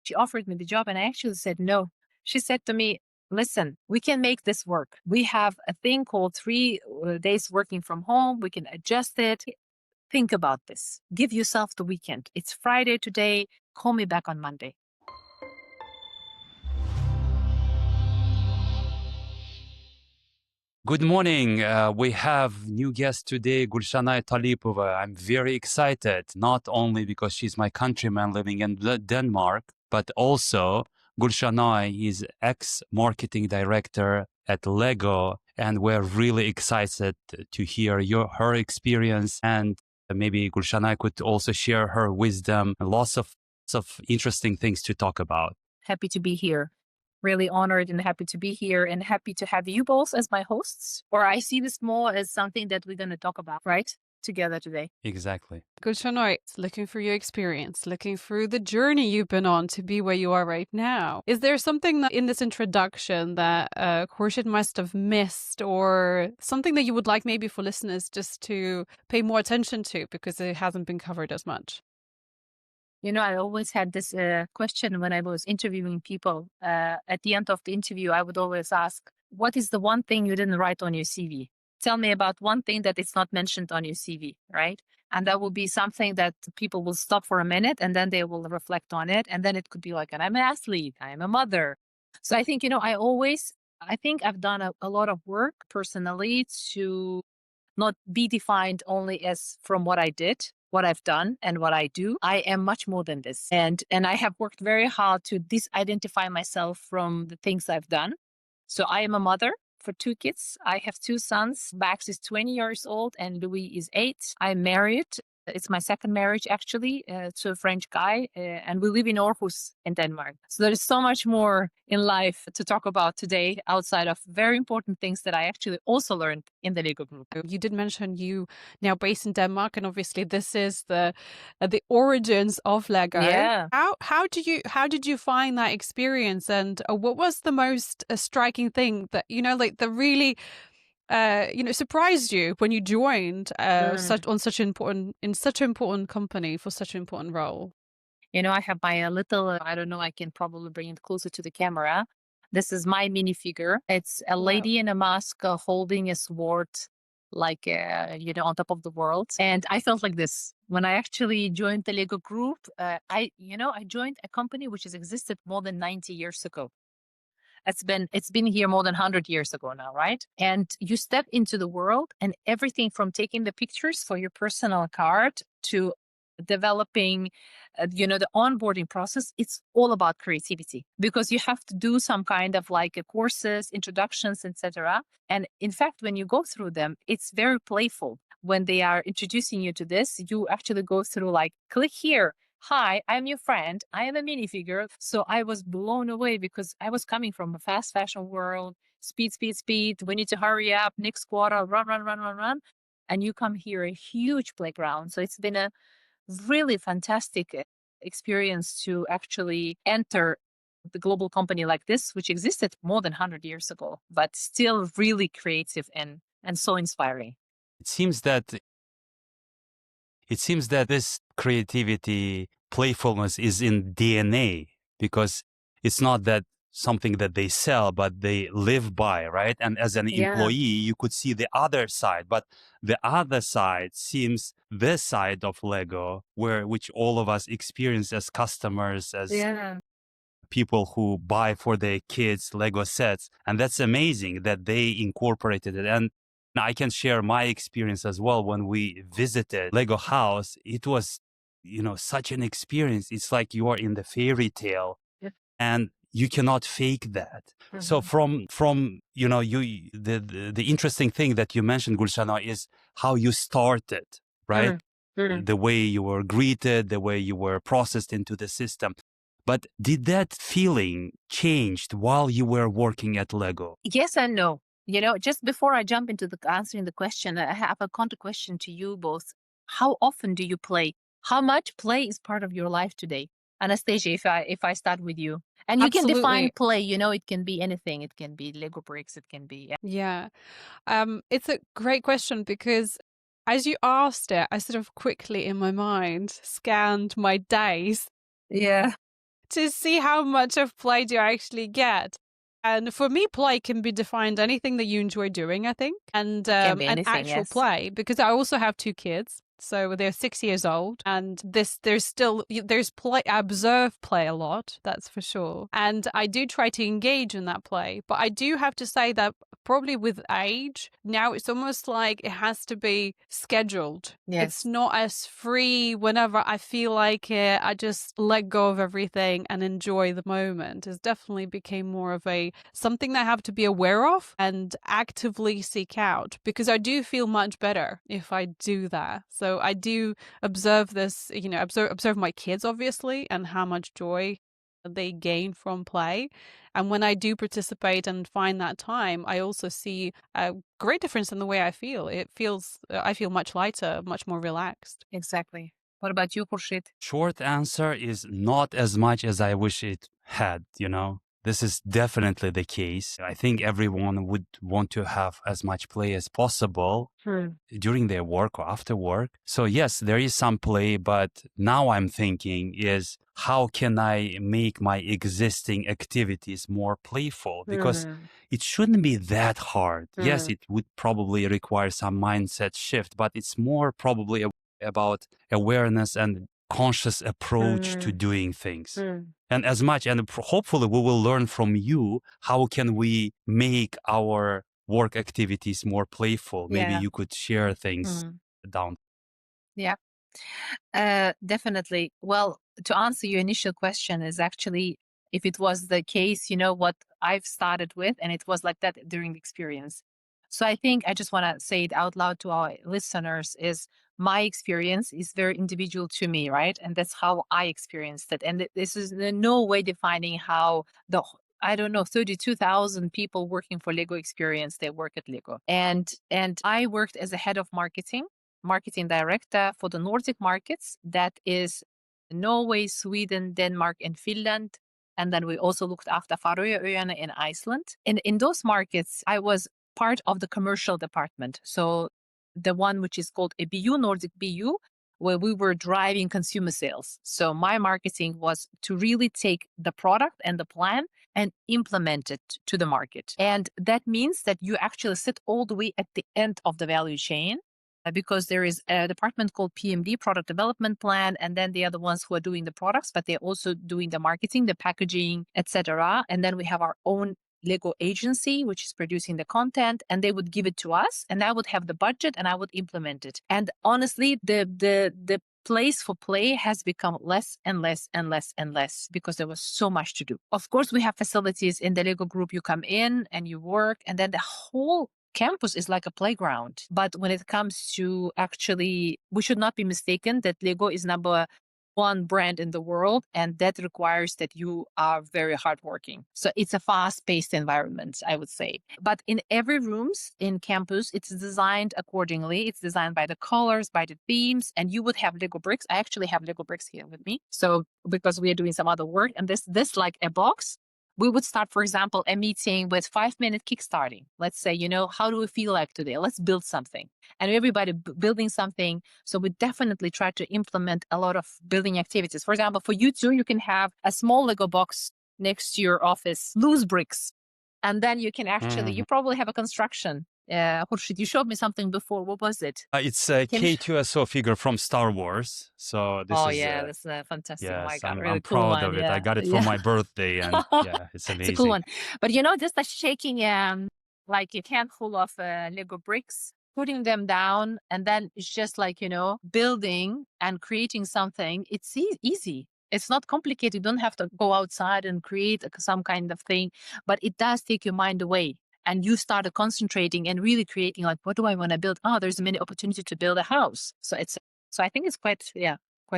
She offered me the job and I actually said no. She said to me, listen, we can make this work. We have a thing called 3 days working from home. We can adjust it. Think about this. Give yourself the weekend. It's Friday today. Call me back on Monday. Good morning. We have new guest today, Gulshanoy Tolipova. I'm very excited, not only because she's my countryman living in Denmark, but also Gulshanoy is ex-marketing director at LEGO, and we're really excited to hear her experience. And maybe Gulshanoy could also share her wisdom, lots of interesting things to talk about. Happy to be here. Really honored and happy to be here and happy to have you both as my hosts. Or I see this more as something that we're going to talk about, right? Together today. Exactly. Gulshanoy, looking for your experience, looking through the journey you've been on to be where you are right now. Is there something that in this introduction that Khurshid must have missed, or something that you would like maybe for listeners just to pay more attention to because it hasn't been covered as much? You know, I always had this question when I was interviewing people. At the end of the interview, I would always ask, what is the one thing you didn't write on your CV? Tell me about one thing that is not mentioned on your CV, right? And that will be something that people will stop for a minute and then they will reflect on it. And then it could be like, and I'm an athlete, I'm a mother. So I think, you know, I think I've done a lot of work personally to not be defined only as from what I did, what I've done and what I do. I am much more than this. And I have worked very hard to disidentify myself from the things I've done. So I am a mother for 2 kids. I have 2 sons. Max is 20 years old and Louis is 8. I'm married. It's my second marriage, actually, to a French guy. And we live in Aarhus in Denmark. So there is so much more in life to talk about today outside of very important things that I actually also learned in the LEGO group. You did mention you now based in Denmark, and obviously this is the origins of LEGO. Yeah. How did you find that experience, and what was the most striking thing that like the really surprised you when you joined such an important company for such an important role? You know, I have my little, I don't know, I can probably bring it closer to the camera. This is my minifigure. It's a lady in a mask holding a sword, like, on top of the world. And I felt like this when I actually joined the LEGO group. I joined a company which has existed more than 90 years ago. It's been here more than 100 years ago now, right? And you step into the world and everything from taking the pictures for your personal card to developing, the onboarding process, it's all about creativity because you have to do some kind of like courses, introductions, etc. And in fact, when you go through them, it's very playful. When they are introducing you to this, you actually go through like, click here. Hi, I'm your friend. I am a minifigure. So I was blown away because I was coming from a fast fashion world. Speed, speed, speed. We need to hurry up. Next quarter, run, run, run, run, run. And you come here, a huge playground. So it's been a really fantastic experience to actually enter the global company like this, which existed more than 100 years ago, but still really creative and so inspiring. It seems that this creativity, playfulness is in DNA, because it's not that something that they sell, but they live by, right? And as an employee, you could see the other side, but the other side seems this side of LEGO, which all of us experience as customers, as people who buy for their kids LEGO sets. And that's amazing that they incorporated it. And I can share my experience as well. When we visited LEGO house, it was, such an experience. It's like you are in the fairy tale, and you cannot fake that. So from the interesting thing that you mentioned, Gulshanoy, is how you started, right? The way you were greeted, the way you were processed into the system. But did that feeling changed while you were working at LEGO? Yes and no. Just before I jump into answering the question, I have a counter question to you both. How often do you play? How much play is part of your life today? Anastasija, if I start with you. And you can define play, it can be anything. It can be Lego bricks, it can be... Yeah. It's a great question because as you asked it, I sort of quickly in my mind scanned my days. Yeah. to see how much of play do I actually get. And for me, play can be defined anything that you enjoy doing, I think, and Can be an anything, actual yes. play, because I also have 2 kids. So they're 6 years old, and there's play. I observe play a lot, that's for sure. And I do try to engage in that play, but I do have to say that probably with age, now it's almost like it has to be scheduled. Yes. It's not as free whenever I feel like it. I just let go of everything and enjoy the moment. It's definitely became more of something that I have to be aware of and actively seek out, because I do feel much better if I do that. So I do observe this, observe my kids, obviously, and how much joy they gain from play. And when I do participate and find that time, I also see a great difference in the way I feel. I feel much lighter, much more relaxed. Exactly. What about you, Khurshid? Short answer is not as much as I wish it had, This is definitely the case. I think everyone would want to have as much play as possible during their work or after work. So yes, there is some play, but now I'm thinking is how can I make my existing activities more playful? Because it shouldn't be that hard. Yes, it would probably require some mindset shift, but it's more probably about awareness and conscious approach to doing things. And as much, and hopefully we will learn from you, how can we make our work activities more playful? Maybe you could share things down. Yeah, definitely. Well, to answer your initial question is actually, if it was the case, what I've started with, and it was like that during the experience. So I think I just want to say it out loud to our listeners is my experience is very individual to me, right? And that's how I experienced it. And this is in no way defining how I don't know, 32,000 people working for Lego experience, they work at Lego. And I worked as a head of marketing director for the Nordic markets. That is Norway, Sweden, Denmark, and Finland. And then we also looked after Faroe and Iceland. And in those markets, I was part of the commercial department. So the one which is called a BU, Nordic BU, where we were driving consumer sales. So my marketing was to really take the product and the plan and implement it to the market. And that means that you actually sit all the way at the end of the value chain, because there is a department called PMD, Product Development Plan, and then the other ones who are doing the products, but they're also doing the marketing, the packaging, etc. And then we have our own Lego agency, which is producing the content, and they would give it to us, and I would have the budget and I would implement it. And honestly, the place for play has become less and less and less and less because there was so much to do. Of course, we have facilities in the Lego group. You come in and you work, and then the whole campus is like a playground. But when it comes to actually, we should not be mistaken that Lego is number one brand in the world, and that requires that you are very hardworking. So it's a fast-paced environment, I would say. But in every rooms in campus, it's designed accordingly. It's designed by the colors, by the themes, and you would have Lego bricks. I actually have Lego bricks here with me. So because we are doing some other work, and this like a box. We would start, for example, a meeting with 5-minute kickstarting. Let's say, how do we feel like today? Let's build something. And everybody building something. So we definitely try to implement a lot of building activities. For example, for you too, you can have a small Lego box next to your office, loose bricks. And then you can actually, you probably have a construction. Khurshid, you showed me something before. What was it? It's a K2SO figure from Star Wars. So this is that's fantastic. yes, Oh my God, I'm really cool proud one. of it. Yeah. I got it for my birthday, and yeah, it's amazing. It's a cool one. But just like shaking like a handful of Lego bricks, putting them down, and then it's just like, building and creating something. It's easy. It's not complicated. You don't have to go outside and create some kind of thing, but it does take your mind away. And you start concentrating and really creating, like, what do I want to build? Oh, there's many opportunity to build a house. So I think it's quite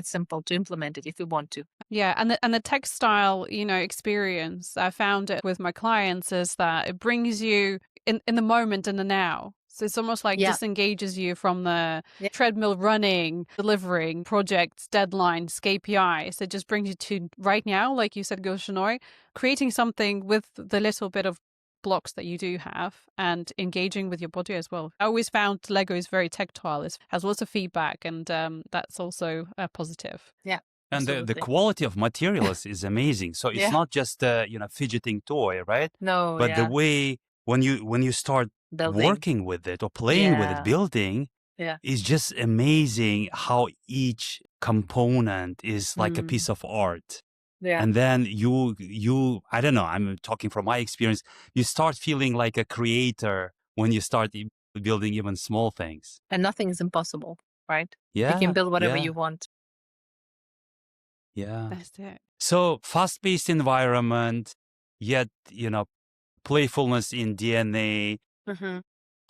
simple to implement it if you want to. Yeah, and the textile, experience, I found it with my clients, is that it brings you in the moment, in the now. So it's almost like disengages you from the treadmill running, delivering projects, deadlines, KPIs. It just brings you to right now, like you said, Gulshanoy, creating something with the little bit of blocks that you do have and engaging with your body as well. I always found Lego is very tactile. It has lots of feedback, and that's also a positive. Yeah. And the Absolutely. quality of materials is amazing. So it's Yeah. not just a fidgeting toy, right? No, But the yeah. way when you start Building. working with it or playing with it, Yeah. building, Yeah. is just amazing how each component is like a piece of art. Yeah. And then you I don't know, I'm talking from my experience, you start feeling like a creator when you start building even small things. And nothing is impossible, right? You Yeah, can build whatever yeah, you want. yeah. That's it. So fast-paced environment, yet, playfulness in DNA. Mm-hmm.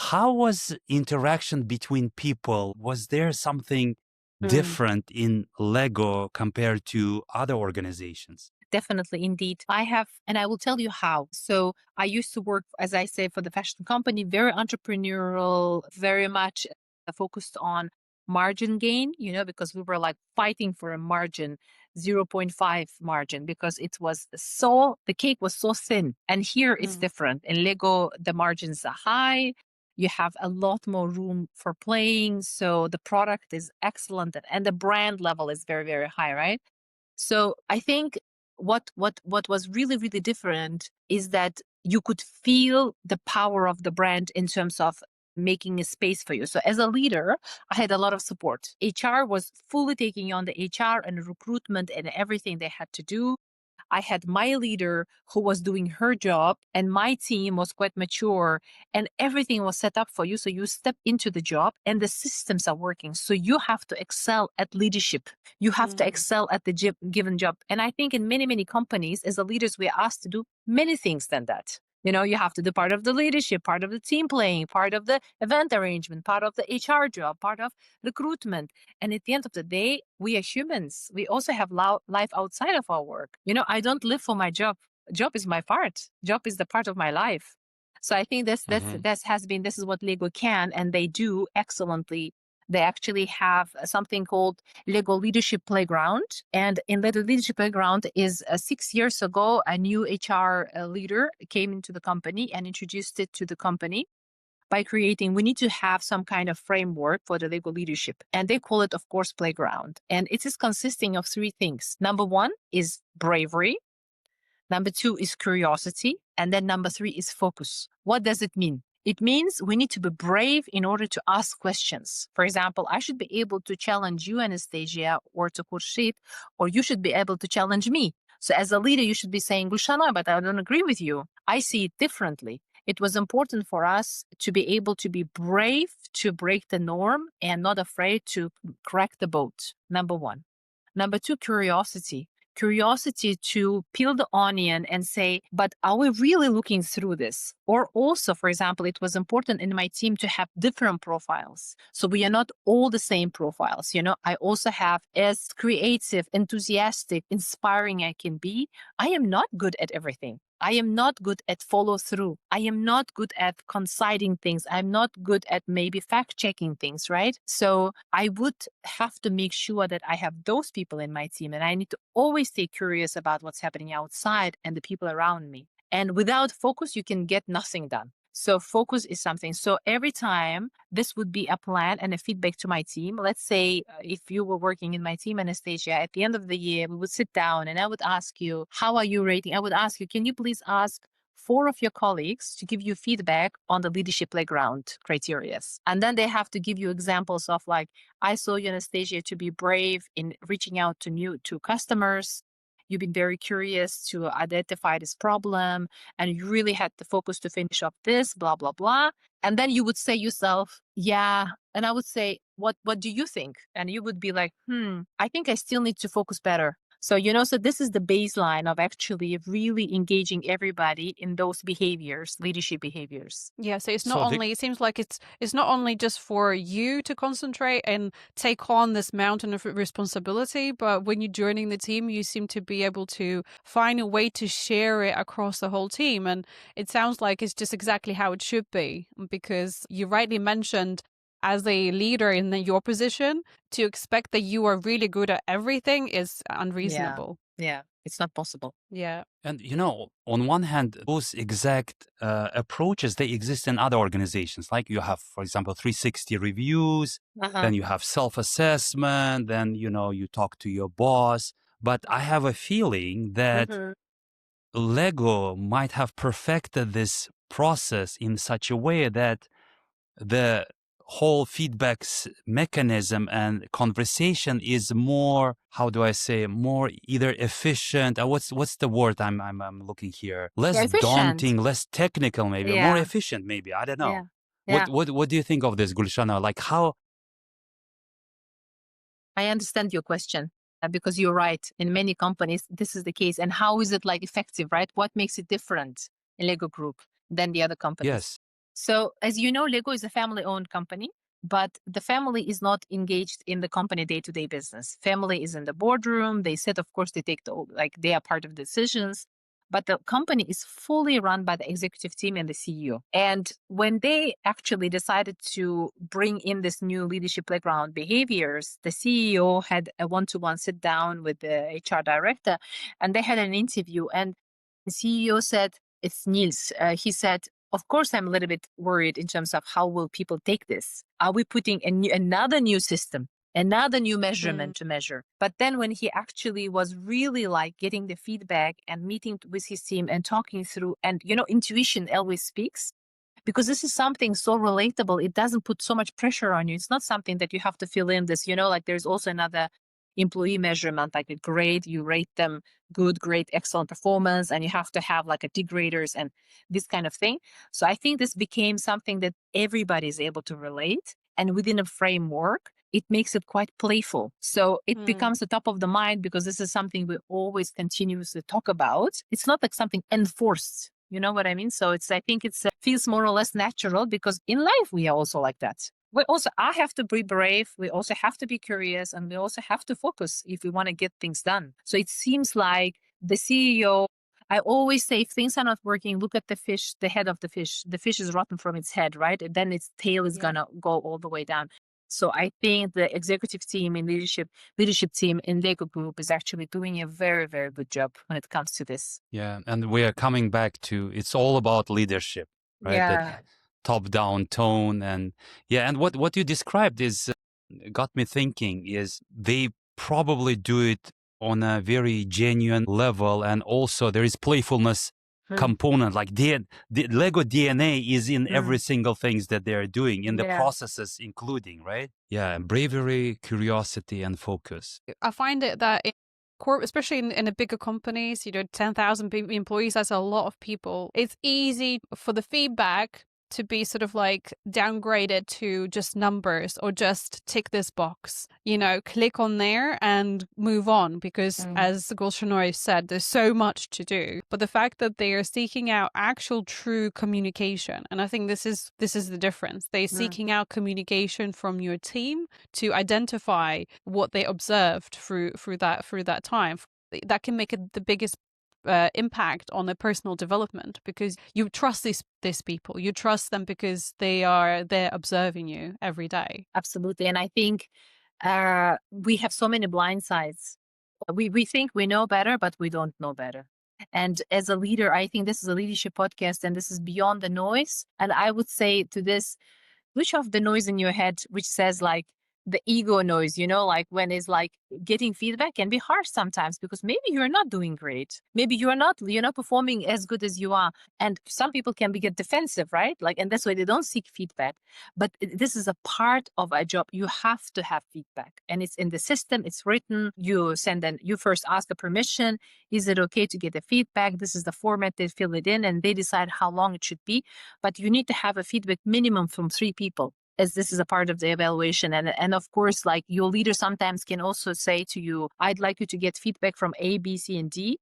How was interaction between people? Was there something Mm. different in Lego compared to other organizations? Definitely, indeed. I have, and I will tell you how. So I used to work, as I say, for the fashion company, very entrepreneurial, very much focused on margin gain, because we were like fighting for a margin, 0.5 margin, because the cake was so thin. And here it's different. In Lego, the margins are high. You have a lot more room for playing. So the product is excellent and the brand level is very, very high, right? So I think what was really, really different is that you could feel the power of the brand in terms of making a space for you. So as a leader, I had a lot of support. HR was fully taking on the HR and recruitment and everything they had to do. I had my leader who was doing her job, and my team was quite mature, and everything was set up for you. So you step into the job and the systems are working. So you have to excel at leadership. You have to excel at the given job. And I think in many, many companies, as a leaders, we are asked to do many things than that. You have to do part of the leadership, part of the team playing, part of the event arrangement, part of the HR job, part of recruitment. And at the end of the day, we are humans. We also have life outside of our work. I don't live for my job. Job is my part. Job is the part of my life. So I think this is what Lego can and they do excellently. They actually have something called Lego Leadership Playground. And in Lego Leadership Playground is 6 years ago, a new HR leader came into the company and introduced it to the company by creating, we need to have some kind of framework for the Lego leadership. And they call it, of course, Playground. And it is consisting of 3 things. Number 1 is bravery. Number 2 is curiosity. And then number 3 is focus. What does it mean? It means we need to be brave in order to ask questions. For example, I should be able to challenge you, Anastasia, or to Khurshid, or you should be able to challenge me. So as a leader, you should be saying, Gulshanoy, but I don't agree with you. I see it differently. It was important for us to be able to be brave, to break the norm, and not afraid to crack the boat. Number 1. Number 2, curiosity. Curiosity to peel the onion and say, but are we really looking through this? Or also, for example, it was important in my team to have different profiles. So we are not all the same profiles. I also have, as creative, enthusiastic, inspiring I can be, I am not good at everything. I am not good at follow through. I am not good at coinciding things. I'm not good at maybe fact checking things, right? So I would have to make sure that I have those people in my team and I need to always stay curious about what's happening outside and the people around me. And without focus, you can get nothing done. So focus is something. So every time this would be a plan and a feedback to my team. Let's say if you were working in my team, Anastasia, at the end of the year, we would sit down and I would ask you, how are you rating? I would ask you, can you please ask 4 of your colleagues to give you feedback on the leadership playground criteria. And then they have to give you examples of like, I saw you, Anastasia, to be brave in reaching out to customers. You've been very curious to identify this problem and you really had the focus to finish up this, blah, blah, blah. And then you would say yourself, yeah. And I would say, what do you think? And you would be like, I think I still need to focus better. So, so this is the baseline of actually really engaging everybody in those behaviors, leadership behaviors. Yeah, so it's not only, it seems like it's not only just for you to concentrate and take on this mountain of responsibility, but when you're joining the team, you seem to be able to find a way to share it across the whole team. And it sounds like it's just exactly how it should be, because you rightly mentioned as a leader in your position, to expect that you are really good at everything is unreasonable. Yeah, it's not possible. Yeah. And, on one hand, those exact approaches, they exist in other organizations. Like you have, for example, 360 reviews, then you have self-assessment, then, you talk to your boss. But I have a feeling that Lego might have perfected this process in such a way that the whole feedback mechanism and conversation is more, how do I say, more either efficient. What's the word I'm looking here? Less Efficient. daunting, less technical, maybe more efficient. Maybe I don't know. Yeah. What do you think of this, Gulshana? Like how? I understand your question because you're right. In many companies, this is the case. And how is it like effective, right? What makes it different in Lego Group than the other companies? Yes. So as you know, Lego is a family-owned company, but the family is not engaged in the company day-to-day business. Family is in the boardroom. They said, of course, they are part of decisions. But the company is fully run by the executive team and the CEO. And when they actually decided to bring in this new leadership playground behaviors, the CEO had a one-to-one sit down with the HR director, and they had an interview. And the CEO said, it's Niels. He said, of course, I'm a little bit worried in terms of how will people take this? Are we putting another new system? Another new measurement to measure. But then when he actually was really like getting the feedback and meeting with his team and talking through, and intuition always speaks, because this is something so relatable. It doesn't put so much pressure on you. It's not something that you have to fill in this, like there's also another employee measurement, like a grade, you rate them good, great, excellent performance, and you have to have like a degraders and this kind of thing. So I think this became something that everybody is able to relate, and within a framework, it makes it quite playful. So it becomes the top of the mind because this is something we always continuously talk about. It's not like something enforced. You know what I mean? So I think it feels more or less natural because in life, we are also like that. I have to be brave. We also have to be curious, and we also have to focus if we want to get things done. So it seems like the CEO, I always say, if things are not working, look at the fish, the head of the fish. The fish is rotten from its head, right? And then its tail is going to go all the way down. So I think the executive team and leadership team in Lego Group is actually doing a very, very good job when it comes to this. Yeah. And we are coming back to, it's all about leadership, right? Yeah. That top-down tone. And what you described is, got me thinking, is they probably do it on a very genuine level. And also there is playfulness component, like the Lego DNA is in every single things that they're doing, in the processes including, right? Yeah, bravery, curiosity, and focus. I find it that especially in a bigger companies, 10,000 employees, that's a lot of people. It's easy for the feedback to be sort of like downgraded to just numbers or just tick this box, click on there and move on, because as Gulshanoy said, there's so much to do. But the fact that they are seeking out actual true communication, and I think this is the difference. They're seeking out communication from your team to identify what they observed through that time. That can make the biggest impact on their personal development, because you trust these people. You trust them because they're observing you every day. Absolutely. And I think we have so many blind sides. We think we know better, but we don't know better. And as a leader, I think this is a leadership podcast, and this is beyond the noise. And I would say to this, switch off the noise in your head, which says like the ego noise, like when it's like getting feedback can be harsh sometimes because maybe you're not doing great. Maybe you're not performing as good as you are. And some people can get defensive, right? And that's why they don't seek feedback. But this is a part of a job. You have to have feedback, and it's in the system. It's written. You first ask the permission. Is it okay to get the feedback? This is the format. They fill it in and they decide how long it should be. But you need to have a feedback minimum from 3 people, as this is a part of the evaluation. And of course, like your leader sometimes can also say to you, I'd like you to get feedback from A, B, C, and D,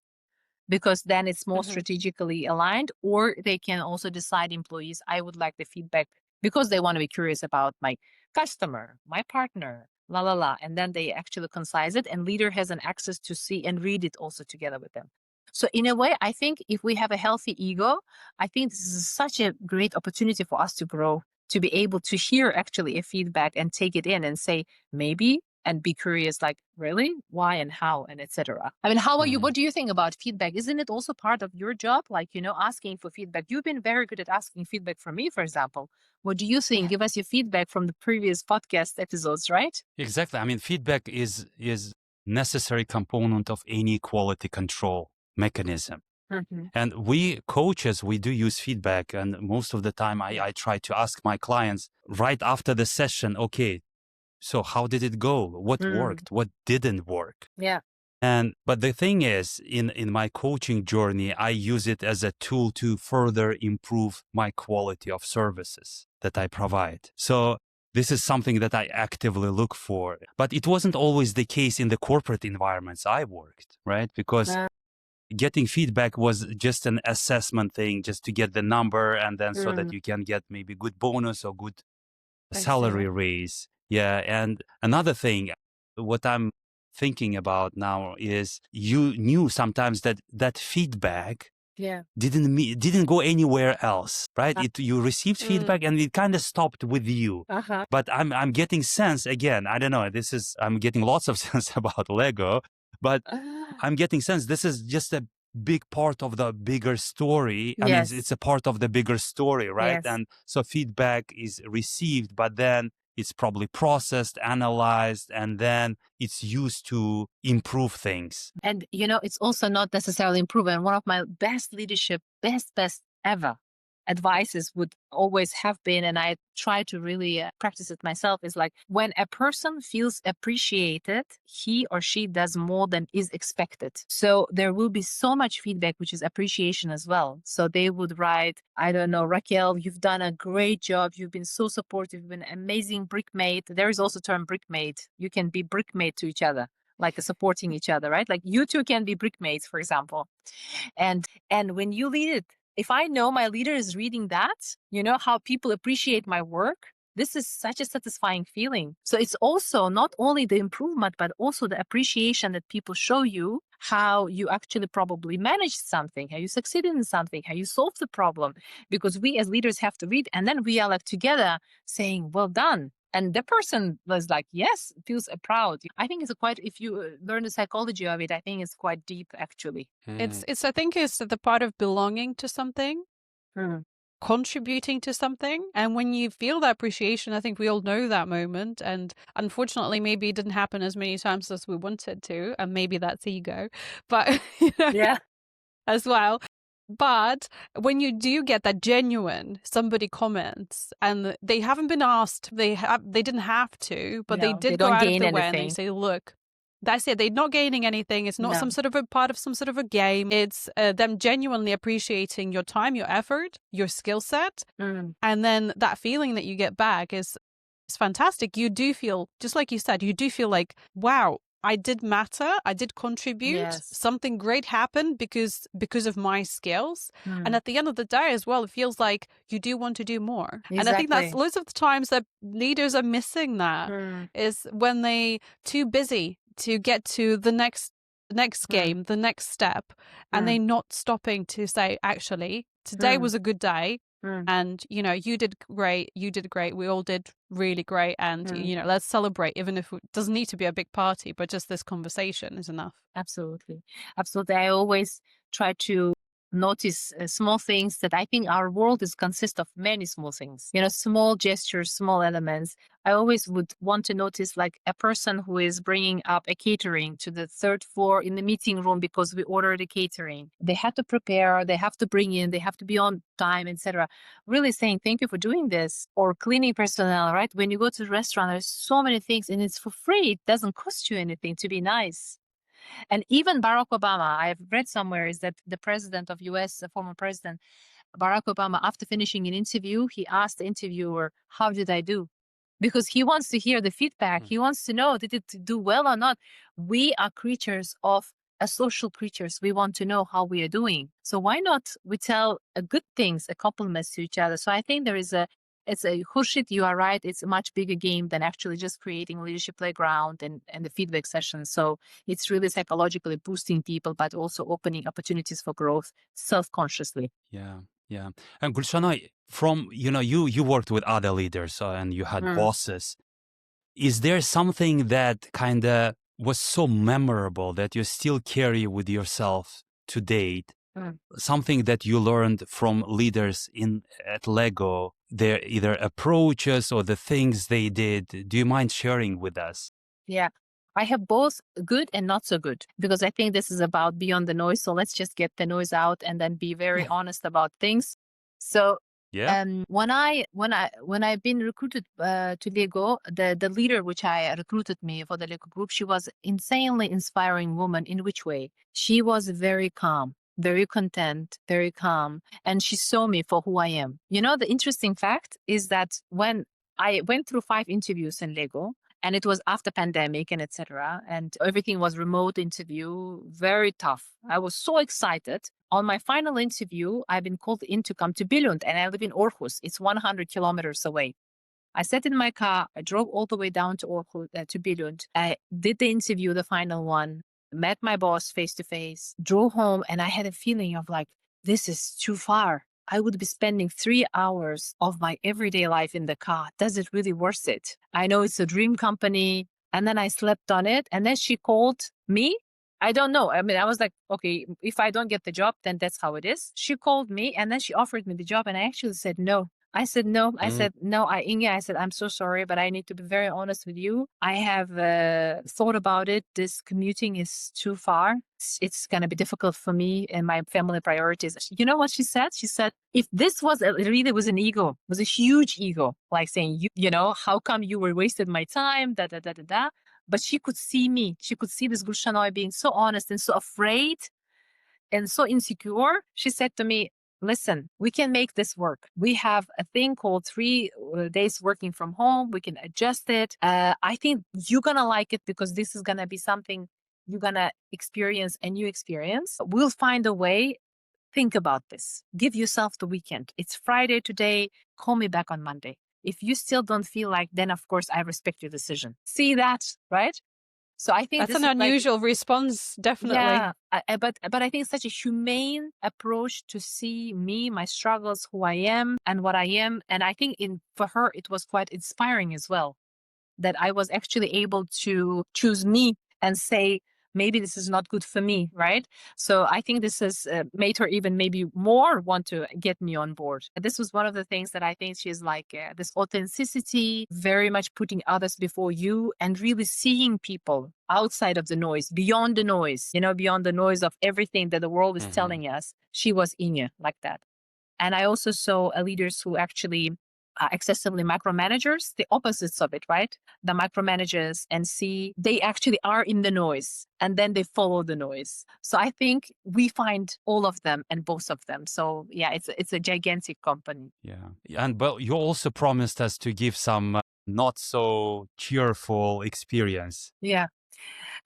because then it's more strategically aligned. Or they can also decide, employees, I would like the feedback because they want to be curious about my customer, my partner, la, la, la. And then they actually concise it, and leader has an access to see and read it also together with them. So in a way, I think if we have a healthy ego, I think this is such a great opportunity for us to grow, to be able to hear actually a feedback and take it in and say, maybe and be curious, like, really? Why and how and etc. I mean, how are you? Mm. What do you think about feedback? Isn't it also part of your job? Like, asking for feedback. You've been very good at asking feedback from me, for example. What do you think? Give us your feedback from the previous podcast episodes, right? Exactly. I mean, feedback is necessary component of any quality control mechanism. Mhm. And we coaches, we do use feedback. And most of the time I try to ask my clients right after the session, okay, so how did it go? What worked? What didn't work? Yeah. But the thing is, in my coaching journey, I use it as a tool to further improve my quality of services that I provide. So this is something that I actively look for. But it wasn't always the case in the corporate environments I worked, right? Because getting feedback was just an assessment thing, just to get the number, and then so that you can get maybe good bonus or good salary raise. Yeah. And another thing, what I'm thinking about now is you knew sometimes that feedback didn't go anywhere else, right? You received feedback and it kind of stopped with you. But I'm getting sense again. I don't know. I'm getting lots of sense about Lego, but I'm getting sense this is just a big part of the bigger story. I mean, it's a part of the bigger story, right? Yes. And so feedback is received, but then it's probably processed, analyzed, and then it's used to improve things. And, it's also not necessarily improvement. One of my best leadership, best ever advices would always have been, and I try to really practice it myself, is like, when a person feels appreciated, he or she does more than is expected. So there will be so much feedback, which is appreciation as well. So they would write, I don't know, Raquel, you've done a great job. You've been so supportive. You've been an amazing brickmate. There is also the term brickmate. You can be brickmate to each other, like supporting each other, right? Like you two can be brickmates, for example. And when you lead it, if I know my leader is reading that, how people appreciate my work, this is such a satisfying feeling. So it's also not only the improvement, but also the appreciation that people show you, how you actually probably managed something, how you succeeded in something, how you solved the problem. Because we as leaders have to read, and then we are like together saying, well done. And the person was like, yes, feels proud. I think if you learn the psychology of it, I think it's quite deep, actually. I think it's the part of belonging to something, contributing to something. And when you feel that appreciation, I think we all know that moment. And unfortunately, maybe it didn't happen as many times as we wanted to. And maybe that's ego, but as well. But when you do get that genuine, somebody comments and they haven't been asked, they didn't have to, but they did go out of their way and they say, look, that's it. They're not gaining anything. It's not some sort of a part of some sort of a game. It's them genuinely appreciating your time, your effort, your skill set. And then that feeling that you get back is fantastic. You do feel, just like you said, you do feel like, wow, I did matter. I did contribute. Yes. Something great happened because of my skills. And at the end of the day as well, it feels like you do want to do more. Exactly. And I think that's loads of the times that leaders are missing that is when they too busy to get to the next game, the next step, and they're not stopping to say, actually, today was a good day. And, you did great. You did great. We all did really great. And, let's celebrate, even if it doesn't need to be a big party, but just this conversation is enough. Absolutely. Absolutely. I always try to notice small things that I think our world consists of many small things, small gestures, small elements. I always would want to notice like a person who is bringing up a catering to the third floor in the meeting room because we ordered a catering. They have to prepare, they have to bring in, they have to be on time, etc. Really saying thank you for doing this. Or cleaning personnel, right? When you go to the restaurant, there's so many things and it's for free. It doesn't cost you anything to be nice. And even Barack Obama, I have read somewhere, is that the president of US, the former president, Barack Obama, after finishing an interview, he asked the interviewer, how did I do? Because he wants to hear the feedback. He wants to know, did it do well or not? We are creatures of social creatures. We want to know how we are doing. So why not we tell good things, compliments to each other? So I think it's a Khurshid, you are right. It's a much bigger game than actually just creating leadership playground and the feedback sessions. So it's really psychologically boosting people, but also opening opportunities for growth self-consciously. Yeah. Yeah. And Gulshanoy, from, you worked with other leaders and you had bosses. is there something that kind of was so memorable that you still carry with yourself to date? Something that you learned from leaders at Lego, their either approaches or the things they did. Do you mind sharing with us? Yeah. I have both good and not so good, because I think this is about beyond the noise. So let's just get the noise out and then be very honest about things. So when I've been recruited to Lego, the leader which I recruited me for the Lego group, she was insanely inspiring woman. In which way? She was very calm, very content, very calm, and she saw me for who I am. You know, the interesting fact is that when I went through 5 interviews in Lego, and it was after pandemic and etc. And everything was remote interview, very tough. I was so excited. On my final interview, I've been called in to come to Billund, and I live in Aarhus. It's 100 kilometers away. I sat in my car. I drove all the way down to Aarhus, to Billund. I did the interview, the final one, met my boss face to face, drove home, and I had a feeling of like, this is too far. I would be spending 3 hours of my everyday life in the car. Does it really worth it? I know it's a dream company. And then I slept on it. And then she called me. I don't know. I mean, I was like, okay, if I don't get the job, then that's how it is. She called me and then she offered me the job. And I actually said no. I said no. I said no. Inge, I said, I'm so sorry, but I need to be very honest with you. I have thought about it. This commuting is too far. It's going to be difficult for me and my family priorities. You know what she said? She said, if this was really was an ego, it was a huge ego, like saying, you know, how come you were wasted my time, da, da, da, da, da. But she could see me. She could see this Gulshanoy being so honest and so afraid and so insecure. She said to me, listen, we can make this work. We have a thing called 3 days working from home. We can adjust it. I think you're going to like it because this is going to be something you're going to experience a new experience. We'll find a way. Think about this. Give yourself the weekend. It's Friday today. Call me back on Monday. If you still don't feel like, then of course I respect your decision. See that, right? So I think that's an unusual response, definitely. Yeah, but I think it's such a humane approach to see me, my struggles, who I am, and what I am. And I think for her it was quite inspiring as well, that I was actually able to choose me and say, maybe this is not good for me, right? So I think this has made her even maybe more want to get me on board. This was one of the things that I think she's like, this authenticity, very much putting others before you and really seeing people outside of the noise, beyond the noise, you know, beyond the noise of everything that the world is telling us. She was Inge like that. And I also saw leaders who actually excessively micromanagers, the opposites of it, right? The micromanagers and see they actually are in the noise and then they follow the noise. So I think we find all of them and both of them. So yeah, it's a gigantic company. Yeah. And but you also promised us to give some not so cheerful experience. Yeah.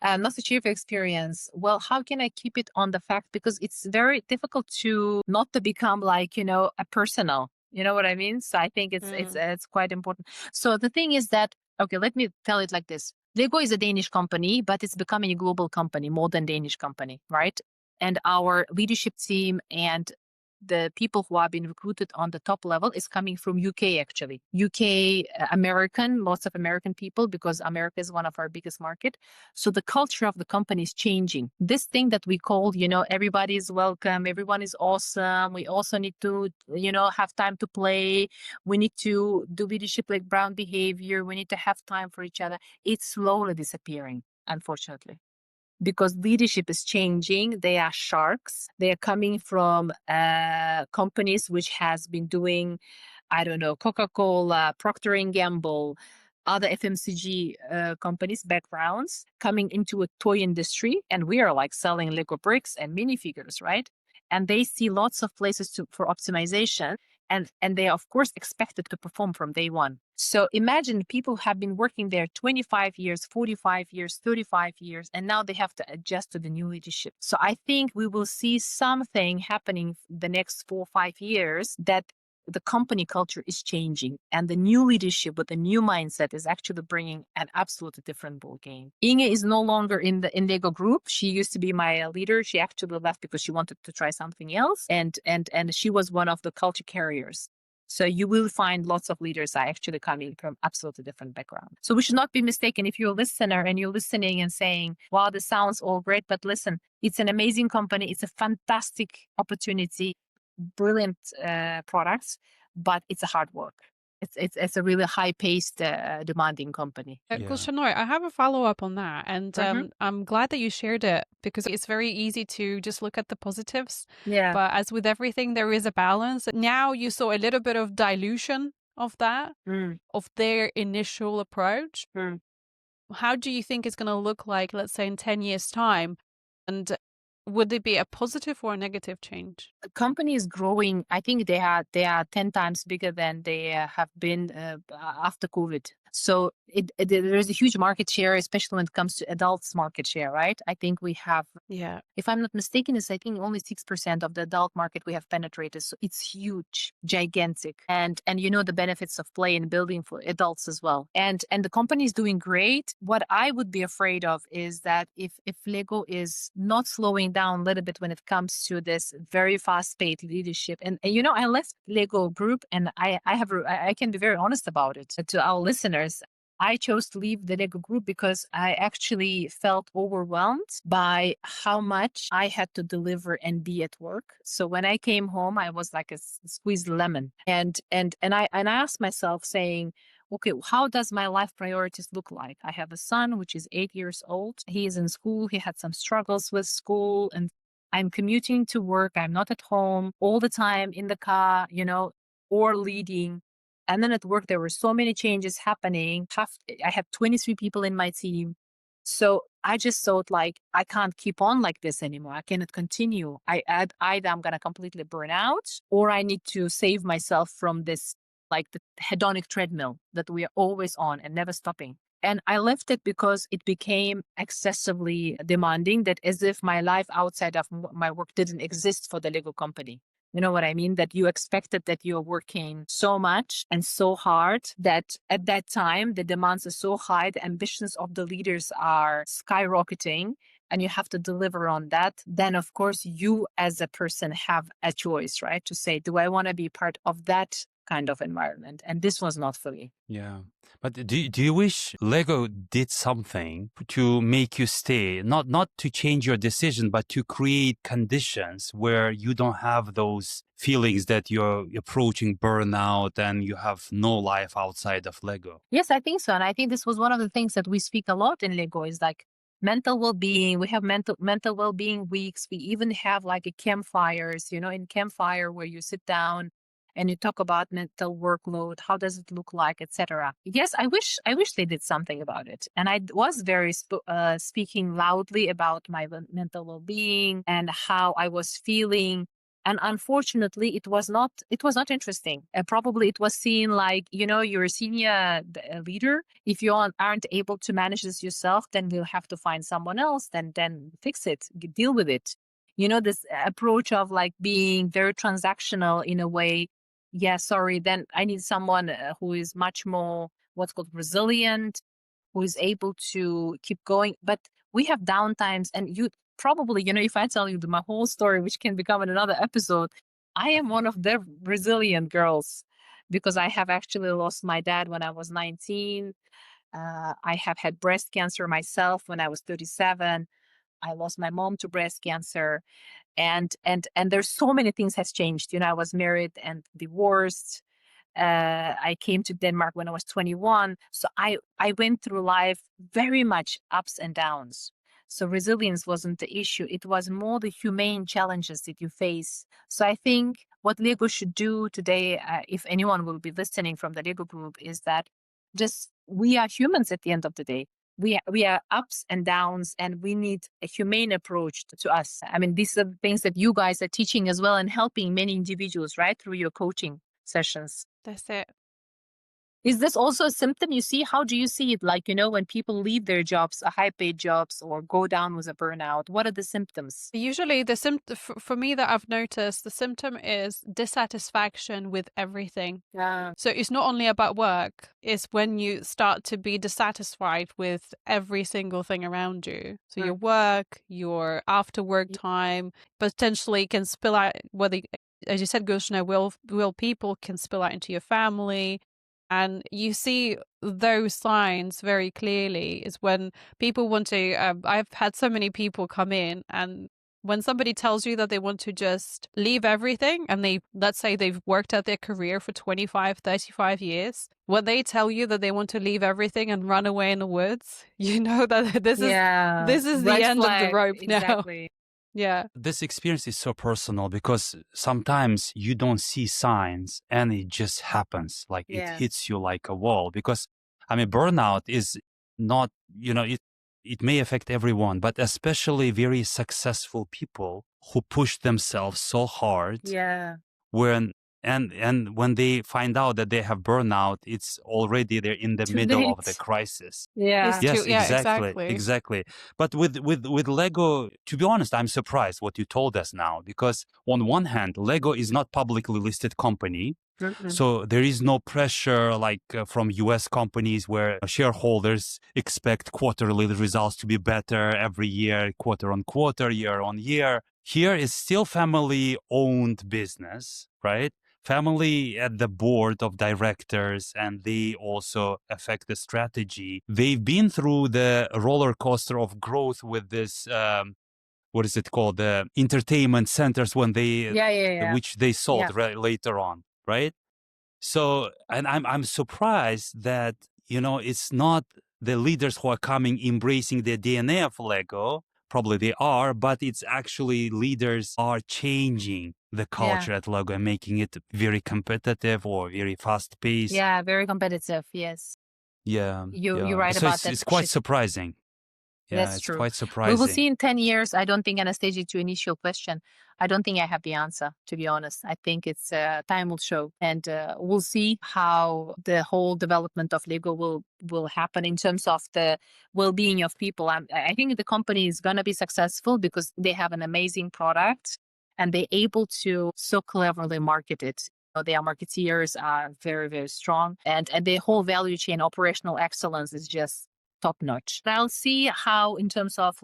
Not a cheerful experience. Well, how can I keep it on the fact? Because it's very difficult to not to become like, you know, a personal. You know what I mean? So I think it's quite important. So the thing is that, okay, let me tell it like this. Lego is a Danish company, but it's becoming a global company, more than Danish company, right? And our leadership team and the people who are being recruited on the top level is coming from UK, actually. UK, American, lots of American people, because America is one of our biggest market. So the culture of the company is changing. This thing that we call, you know, everybody is welcome, everyone is awesome. We also need to, you know, have time to play. We need to do leadership like brown behavior. We need to have time for each other. It's slowly disappearing, unfortunately, because leadership is changing. They are sharks. They are coming from companies which has been doing, I don't know, Coca-Cola, Procter & Gamble, other FMCG companies, backgrounds, coming into a toy industry. And we are like selling Lego bricks and minifigures, right? And they see lots of places for optimization. And they are, of course, expected to perform from day one. So imagine people have been working there 25 years, 45 years, 35 years, and now they have to adjust to the new leadership. So I think we will see something happening the next 4 or 5 years, that the company culture is changing, and the new leadership with the new mindset is actually bringing an absolutely different ball game. Inge is no longer in Lego group. She used to be my leader. She actually left because she wanted to try something else, and she was one of the culture carriers. So you will find lots of leaders are actually coming from absolutely different backgrounds. So we should not be mistaken if you're a listener and you're listening and saying, wow, this sounds all great, but listen, it's an amazing company. It's a fantastic opportunity, brilliant products, but it's a hard work. It's a really high-paced, demanding company. Gulshanoy, I have a follow-up on that. And I'm glad that you shared it because it's very easy to just look at the positives. Yeah. But as with everything, there is a balance. Now you saw a little bit of dilution of that, of their initial approach. How do you think it's going to look like, let's say, in 10 years' time? And would it be a positive or a negative change? The company is growing. I think they are 10 times bigger than they have been after COVID. So there is a huge market share, especially when it comes to adults market share, right? I think we have, if I'm not mistaken, I think only 6% of the adult market we have penetrated. So it's huge, gigantic. And you know the benefits of play and building for adults as well. And the company is doing great. What I would be afraid of is that if Lego is not slowing down a little bit when it comes to this very fast-paced leadership. And you know, I left Lego Group and I can be very honest about it to our listeners. I chose to leave the Lego Group because I actually felt overwhelmed by how much I had to deliver and be at work. So when I came home, I was like a squeezed lemon. And I asked myself saying, okay, how does my life priorities look like? I have a son, which is 8 years old. He is in school. He had some struggles with school and I'm commuting to work. I'm not at home all the time in the car, you know, or leading. And then at work, there were so many changes happening. I had 23 people in my team. So I just thought like, I can't keep on like this anymore. I cannot continue. Either I'm going to completely burn out or I need to save myself from this, like the hedonic treadmill that we are always on and never stopping. And I left it because it became excessively demanding, that as if my life outside of my work didn't exist for the Lego company. You know what I mean? That you expected that you're working so much and so hard that at that time, the demands are so high, the ambitions of the leaders are skyrocketing, and you have to deliver on that. Then, of course, you as a person have a choice, right? To say, do I want to be part of that kind of environment? And this was not for me. Yeah. But do you wish Lego did something to make you stay, not to change your decision, but to create conditions where you don't have those feelings that you're approaching burnout and you have no life outside of Lego? Yes, I think so. And I think this was one of the things that we speak a lot in Lego is like mental well-being. We have mental well-being weeks. We even have like a campfires, you know, in campfire where you sit down and you talk about mental workload, how does it look like, etc. Yes, I wish they did something about it. And I was very speaking loudly about my mental well-being and how I was feeling. And unfortunately, it was not interesting. Probably it was seen like, you know, you're a senior leader. If you aren't able to manage this yourself, then we'll have to find someone else, then fix it, deal with it. You know, this approach of like being very transactional in a way. Yeah, sorry, then I need someone who is much more what's called resilient, who is able to keep going. But we have downtimes, and you probably, you know, if I tell you my whole story, which can become in another episode, I am one of the resilient girls because I have actually lost my dad when I was 19. I have had breast cancer myself when I was 37. I lost my mom to breast cancer. And there's so many things has changed. You know, I was married and divorced. I came to Denmark when I was 21. So I went through life very much ups and downs. So resilience wasn't the issue. It was more the humane challenges that you face. So I think what Lego should do today, if anyone will be listening from the Lego group, is that just we are humans at the end of the day. We are ups and downs, and we need a humane approach to us. I mean, these are the things that you guys are teaching as well and helping many individuals, right, through your coaching sessions. That's it. Is this also a symptom you see? How do you see it? Like, you know, when people leave their jobs, high-paid jobs, or go down with a burnout, what are the symptoms? Usually the symptom for me that I've noticed, the symptom is dissatisfaction with everything. Yeah. So it's not only about work, it's when you start to be dissatisfied with every single thing around you. So your work, your after work time, potentially can spill out, whether as you said, Gulshanoy, will people can spill out into your family. And you see those signs very clearly is when people want to, I've had so many people come in, and when somebody tells you that they want to just leave everything and let's say they've worked at their career for 25, 35 years, when they tell you that they want to leave everything and run away in the woods, you know that this is the Red end of the flag. rope now. Exactly. Yeah. This experience is so personal because sometimes you don't see signs and it just happens. Like it hits you like a wall. Because, I mean, burnout is not, it may affect everyone, but especially very successful people who push themselves so hard. Yeah. And when they find out that they have burnout, it's already they're in the Too middle of the late. crisis. Yeah. Yes, exactly. exactly. But with Lego, to be honest, I'm surprised what you told us now, because on one hand, Lego is not publicly listed company. So there is no pressure like from US companies where shareholders expect quarterly results to be better every year, quarter on quarter, year on year. Here is still family owned business, right? Family at the board of directors, and they also affect the strategy. They've been through the roller coaster of growth with this, what is it called? The entertainment centers when which they sold later on, right? So, and I'm surprised that, it's not the leaders who are coming embracing the DNA of Lego. Probably they are, but it's actually leaders are changing the culture at Lego and making it very competitive or very fast paced. Yeah, very competitive. Yes. Yeah. You're right So about that. it's quite surprising. Yeah, That's it's true. quite We surprising. will see in 10 years. I don't think, Anastasija, to initial question, I don't think I have the answer, to be honest. I think it's time will show. And we'll see how the whole development of Lego will happen in terms of the well-being of people. I think the company is going to be successful because they have an amazing product and they're able to so cleverly market it. Their marketeers are very, very strong. And the whole value chain operational excellence is just top notch. I'll see how, in terms of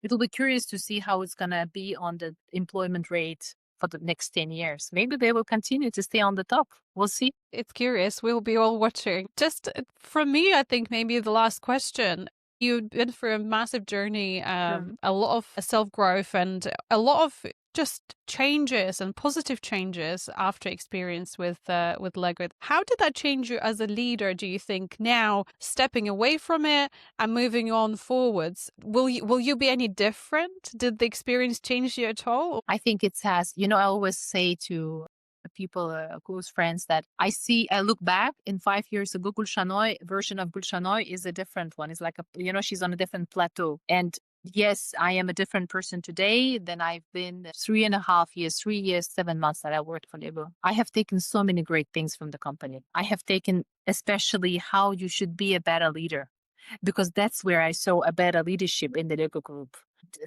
it'll be curious to see how it's going to be on the employment rate for the next 10 years. Maybe they will continue to stay on the top. We'll see. It's curious. We'll be all watching. Just from me, I think maybe the last question. You've been through a massive journey, a lot of self-growth and a lot of just changes and positive changes after experience with Lego. How did that change you as a leader, do you think, now stepping away from it and moving on forwards? Will you be any different? Did the experience change you at all? I think it has. I always say to people, close friends, that I look back in 5 years ago, Gulshanoy version of Gulshanoy is a different one. It's like she's on a different plateau. And yes, I am a different person today than I've been 3.5 years, 3 years, 7 months that I worked for Lego. I have taken so many great things from the company. I have taken especially how you should be a better leader, because that's where I saw a better leadership in the Lego group.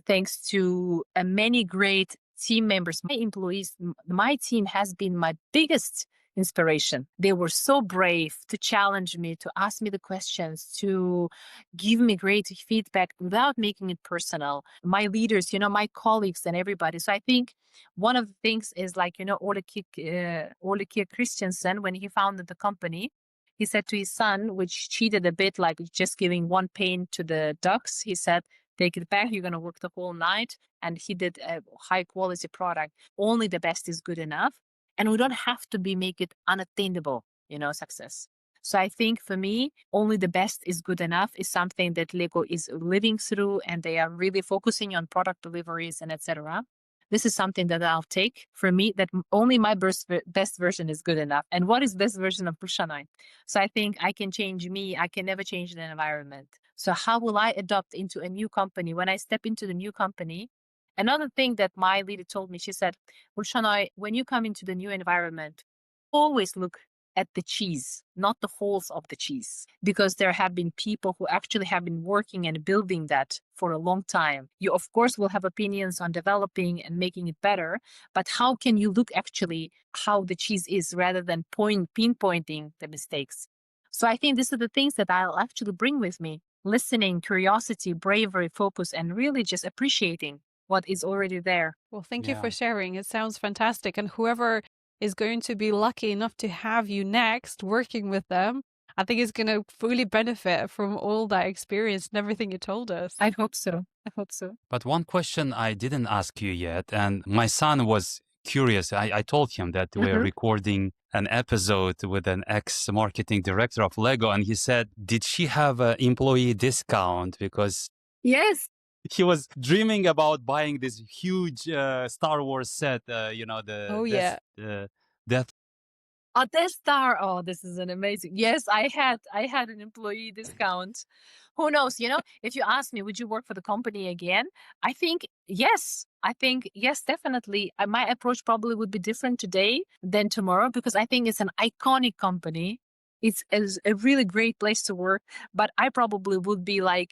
Thanks to many great team members, my employees, my team has been my biggest inspiration. They were so brave to challenge me, to ask me the questions, to give me great feedback without making it personal. My leaders, my colleagues and everybody. So I think one of the things is Ole Kirk Christensen, when he founded the company, he said to his son, which cheated a bit, like just giving one pain to the ducks, he said, take it back, you're going to work the whole night. And he did a high quality product. Only the best is good enough. And we don't have to make it unattainable, success. So I think for me, only the best is good enough is something that Lego is living through, and they are really focusing on product deliveries and etc. This is something that I'll take for me, that only my best version is good enough. And what is best version of Gulshanoy? So I think I can change me. I can never change the environment. So how will I adopt into a new company? When I step into the new company, another thing that my leader told me, she said, Gulshanoy, when you come into the new environment, always look at the cheese, not the holes of the cheese, because there have been people who actually have been working and building that for a long time. You, of course, will have opinions on developing and making it better, but how can you look actually how the cheese is rather than pinpointing the mistakes? So I think these are the things that I'll actually bring with me: listening, curiosity, bravery, focus, and really just appreciating what is already there. Well, thank you Yeah. for sharing. It sounds fantastic. And whoever is going to be lucky enough to have you next working with them, I think is going to fully benefit from all that experience and everything you told us. I hope so. I hope so. But one question I didn't ask you yet, and my son was curious. I told him that we're recording an episode with an ex-marketing director of Lego, and he said, did she have an employee discount? Because Yes. he was dreaming about buying this huge Star Wars set, the Death. A Death Star. Oh, this is an amazing. Yes, I had an employee discount. Who knows? If you ask me, would you work for the company again? I think yes. Definitely. My approach probably would be different today than tomorrow because I think it's an iconic company. It's a really great place to work, but I probably would be like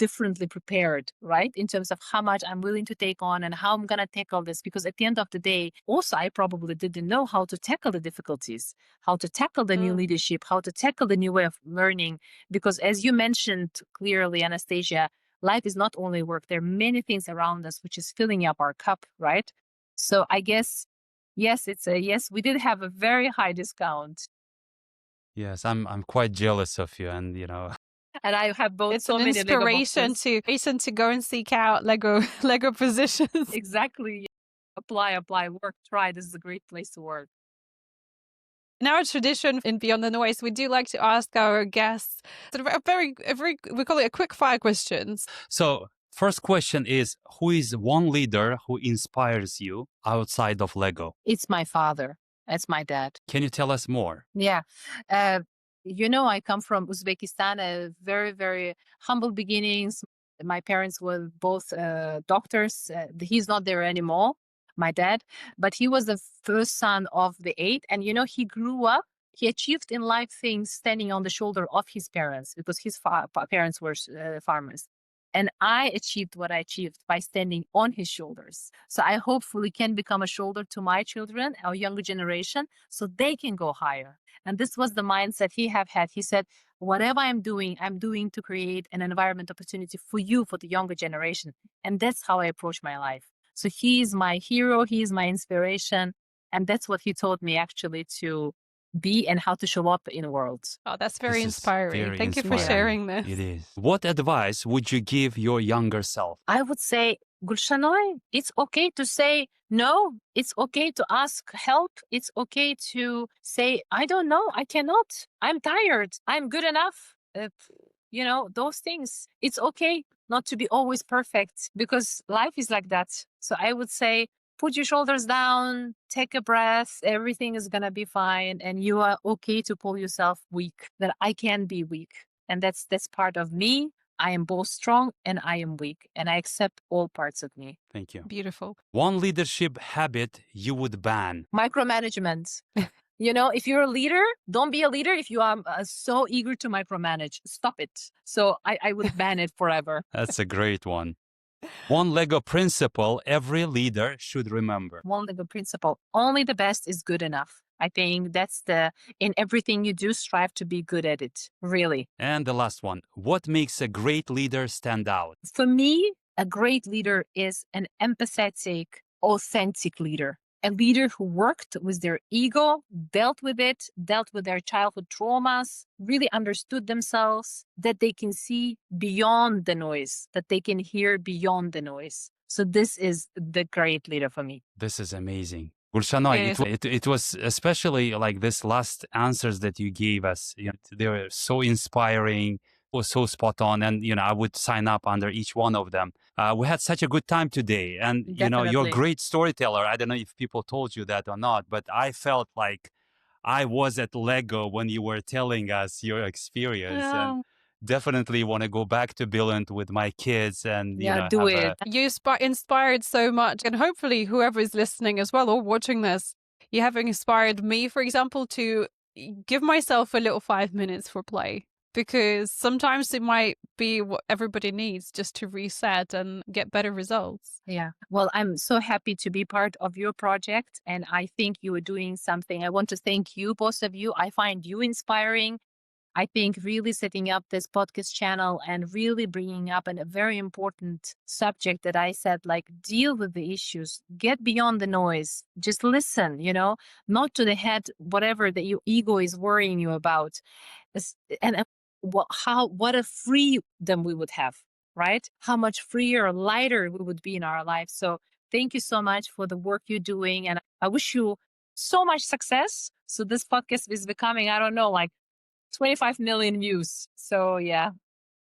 differently prepared, right? In terms of how much I'm willing to take on and how I'm going to tackle this. Because at the end of the day, also, I probably didn't know how to tackle the difficulties, how to tackle the new leadership, how to tackle the new way of learning. Because as you mentioned clearly, Anastasia, life is not only work. There are many things around us, which is filling up our cup, right? So I guess, yes, yes, we did have a very high discount. Yes, I'm quite jealous of you, and And I have bought It's so an many Lego inspiration boxes. to go and seek out Lego positions. Exactly. Apply, work, try. This is a great place to work. In our tradition in Beyond the Noise, we do like to ask our guests sort of we call it a quick fire questions. So first question is, who is one leader who inspires you outside of Lego? It's my father. It's my dad. Can you tell us more? Yeah. I come from Uzbekistan, very, very humble beginnings. My parents were both doctors. He's not there anymore, my dad, but he was the first son of the 8. And, he grew up, he achieved in life things standing on the shoulder of his parents because his parents were farmers. And I achieved what I achieved by standing on his shoulders. So I hopefully can become a shoulder to my children, our younger generation, so they can go higher. And this was the mindset he had. He said, whatever I'm doing to create an environment opportunity for you, for the younger generation. And that's how I approach my life. So he is my hero. He is my inspiration. And that's what he taught me actually to be and how to show up in the world. Oh, that's very inspiring. Thank you for sharing this. It is. What advice would you give your younger self? I would say, Gulshanoy, it's okay to say no. It's okay to ask help. It's okay to say, I don't know. I cannot. I'm tired. I'm good enough. Those things. It's okay not to be always perfect because life is like that. So I would say, put your shoulders down, take a breath. Everything is going to be fine. And you are okay to pull yourself weak, that I can be weak. And that's part of me. I am both strong and I am weak. And I accept all parts of me. Thank you. Beautiful. One leadership habit you would ban? Micromanagement. If you're a leader, don't be a leader if you are so eager to micromanage. Stop it. So I would ban it forever. That's a great one. One Lego principle every leader should remember. One Lego principle. Only the best is good enough. I think that's in everything you do, strive to be good at it. Really. And the last one. What makes a great leader stand out? For me, a great leader is an empathetic, authentic leader. A leader who worked with their ego, dealt with their childhood traumas, really understood themselves, that they can see beyond the noise, that they can hear beyond the noise. So this is the great leader for me. This is amazing. Gulshanoy, it was especially like this last answers that you gave us. They were so inspiring, was so spot on. And, I would sign up under each one of them. We had such a good time today. And, you're a great storyteller. I don't know if people told you that or not, but I felt like I was at Lego when you were telling us your experience. Yeah. And definitely want to go back to Billund with my kids and, do it. You inspired so much. And hopefully whoever is listening as well or watching this, you have inspired me, for example, to give myself a little 5 minutes for play. Because sometimes it might be what everybody needs just to reset and get better results. Yeah. Well, I'm so happy to be part of your project. And I think you are doing something. I want to thank you, both of you. I find you inspiring. I think really setting up this podcast channel and really bringing up a very important subject that I said, like, deal with the issues, get beyond the noise, just listen, not to the head, whatever that your ego is worrying you about. And what a freedom we would have, right? How much freer or lighter we would be in our life. So thank you so much for the work you're doing. And I wish you so much success. So this podcast is becoming, I don't know, like 25 million views. So yeah,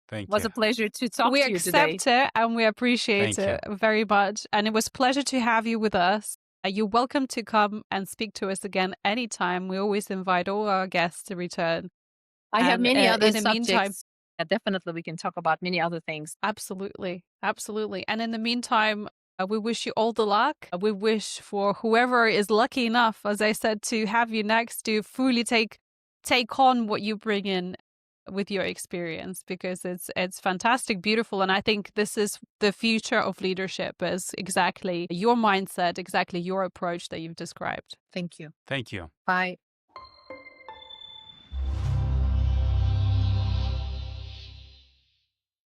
Thank it was you. a pleasure to talk We to you today. accept it and we appreciate Thank it very much. And it was a pleasure to have you with us. You're welcome to come and speak to us again anytime. We always invite all our guests to return. I have And, many other in the subjects. meantime, Definitely we can talk about many other things. absolutely. Absolutely. And in the meantime, we wish you all the luck. We wish for whoever is lucky enough, as I said, to have you next, to fully take on what you bring in with your experience, because it's fantastic, beautiful. And I think this is the future of leadership, is exactly your mindset, exactly your approach that you've described. Thank you. Thank you. Bye.